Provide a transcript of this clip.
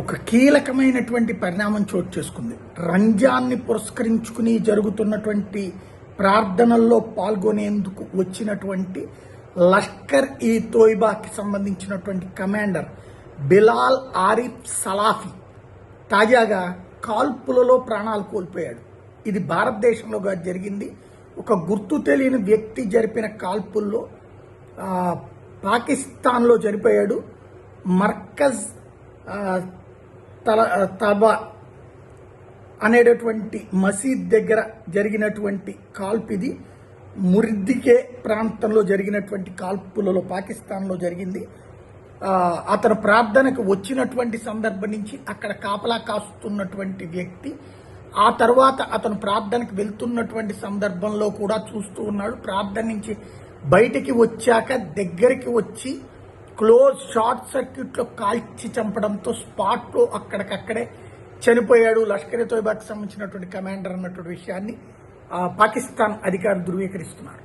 ఒక కీలకమైనటువంటి పరిణామం చోటు చేసుకుంది. రంజాన్ని పురస్కరించుకుని జరుగుతున్నటువంటి ప్రార్థనల్లో పాల్గొనేందుకు వచ్చినటువంటి లష్కర్ ఈ తోయిబాకి సంబంధించినటువంటి కమాండర్ బిలాల్ ఆరిఫ్ సలాఫీ తాజాగా కాల్పులలో ప్రాణాలు కోల్పోయాడు. ఇది భారతదేశంలో జరిగింది. ఒక గుర్తు తెలియని వ్యక్తి జరిపిన కాల్పుల్లో పాకిస్తాన్లో చనిపోయాడు. మర్కజ్ తబా అనేటటువంటి మసీద్ దగ్గర జరిగినటువంటి కాల్పు ఇది. ముర్దికే ప్రాంతంలో జరిగినటువంటి కాల్పులలో పాకిస్తాన్లో జరిగింది. అతను ప్రార్థనకు వచ్చినటువంటి సందర్భం నుంచి అక్కడ కాపలా కాస్తున్నటువంటి వ్యక్తి ఆ తర్వాత అతను ప్రార్థనకు వెళ్తున్నటువంటి సందర్భంలో కూడా చూస్తూ ఉన్నాడు. ప్రార్థన నుంచి బయటికి వచ్చాక దగ్గరికి వచ్చి క్లోజ్ షార్ట్ సర్క్యూట్లో కాల్చి చంపడంతో స్పాట్లో అక్కడికక్కడే చనిపోయాడు లష్కర్-e-తోయిబాకి సంబంధించినటువంటి కమాండర్ అన్నటువంటి విషయాన్ని పాకిస్తాన్ అధికారులు ధృవీకరిస్తున్నారు.